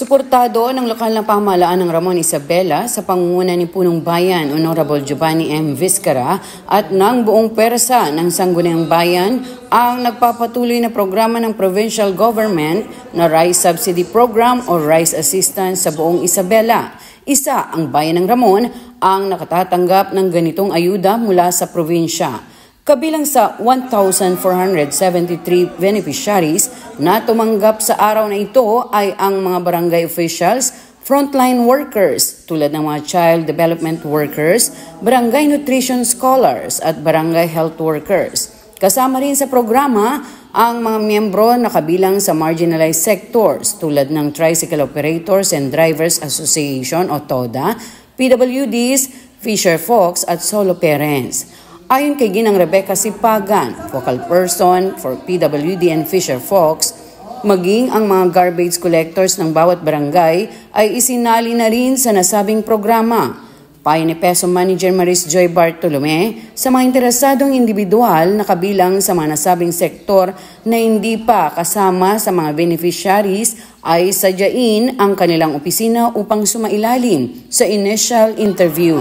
Suportado ng lokal na pamahalaan ng Ramon Isabela sa pangunguna ni Punong Bayan Honorable Giovanni M. Vizcara at ng buong pwersa ng Sangguniang Bayan ang nagpapatuloy na programa ng provincial government na Rice Subsidy Program o Rice Assistance sa buong Isabela. Isa ang bayan ng Ramon ang nakatatanggap ng ganitong ayuda mula sa probinsya. Kabilang sa 1,473 beneficiaries na tumanggap sa araw na ito ay ang mga barangay officials, frontline workers tulad ng mga child development workers, barangay nutrition scholars at barangay health workers. Kasama rin sa programa ang mga miyembro na kabilang sa marginalized sectors tulad ng Tricycle Operators and Drivers Association o TODA, PWDs, Fisher Folks at Solo Parents. Ayon kay Ginang Rebecca Sipagan, focal person for PWD and Fisher Folks, maging ang mga garbage collectors ng bawat barangay ay isinali na rin sa nasabing programa. Payo ni PESO Manager Maris Joy Bartolome sa mga interesadong individual na kabilang sa mga nasabing sektor na hindi pa kasama sa mga beneficiaries ay sadyain ang kanilang opisina upang sumailalim sa initial interview.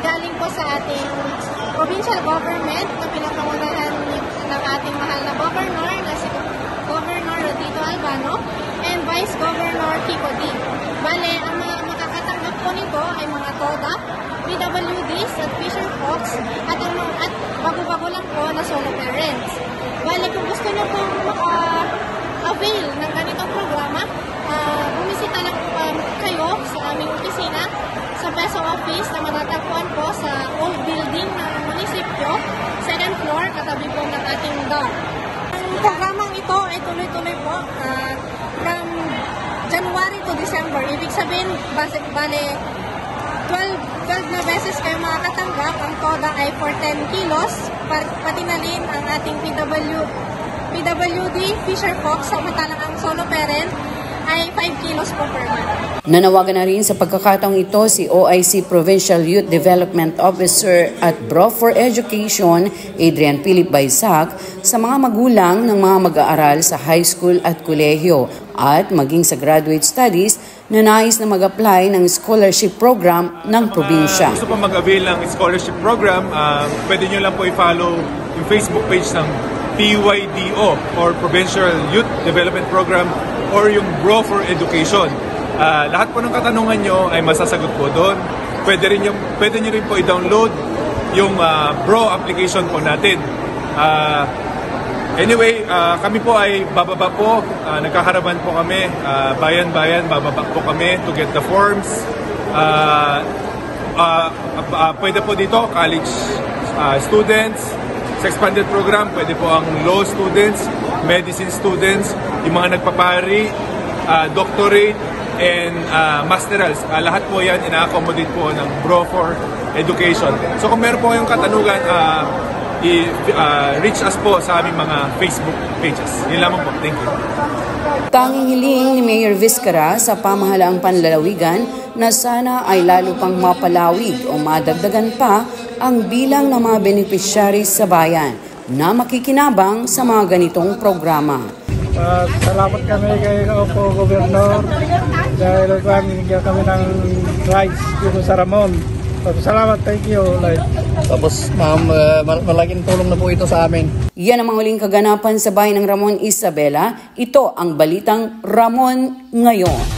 Galing po sa ating provincial government na pinapangunahan ng ating mahal na governor na si Governor Rodito Albano and Vice Governor Kiko D. Bale, ang mga makakatanggap po nito ay mga TODA, PWDs at Fisher Folks at bago-bago lang po na solo parents. Bale, kung gusto nyo pong maka-avail ng ganitong programa, bumisita lang po kayo sa aming opisina sa PESO office na matatagpuan po sa old building ng munisipyo, 2nd floor, katabi po ng ating DAR. Ang programang ito ay tuloy-tuloy po from January to December. Ibig sabihin, bale 12 na beses kayo makakatanggap. Ang TODA ay for 10 kilos, pati na rin ang ating PWD, Fisher Folks, samantalang ang solo parent ay 5 kilos po per month. Nanawagan na rin sa pagkakataong ito si OIC Provincial Youth Development Officer at Bro for Education, Adrian Philip Baysak, sa mga magulang ng mga mag-aaral sa high school at kolehiyo at maging sa graduate studies na nais na mag-apply ng scholarship program ng probinsya. Gusto po mag-avail ng scholarship program, pwede nyo lang po i-follow yung Facebook page ng PYDO or Provincial Youth Development Program or yung Bro for Education. Lahat po ng katanungan nyo ay masasagot po doon. Pwede nyo rin po i-download yung Bro application po natin. Anyway, kami po ay bababa po. Nagkaharapan po kami. Bayan-bayan, bababa po kami to get the forms. Pwede po dito, college students. Sa expanded program, pwede po ang law students, medicine students, yung mga nagpapari, doctorate, and masterals. Lahat po yan ina-accommodate po ng Bro for Education. So kung meron po kayong katanungan, reach us po sa aming mga Facebook pages. Yun lamang po. Thank you. Tanging hiling ni Mayor Vizcara sa pamahalaang panlalawigan na sana ay lalo pang mapalawig o madagdagan pa ang bilang ng mga beneficiaries sa bayan na makikinabang sa mga ganitong programa. Salamat kami kay Opo Gobernador dahil binigyan kami ng rights dito sa Ramon. Salamat, thank you. Tapos ma'am, malaking tulong na po ito sa amin. Yan ang mga huling kaganapan sa bayan ng Ramon Isabela. Ito ang Balitang Ramon Ngayon.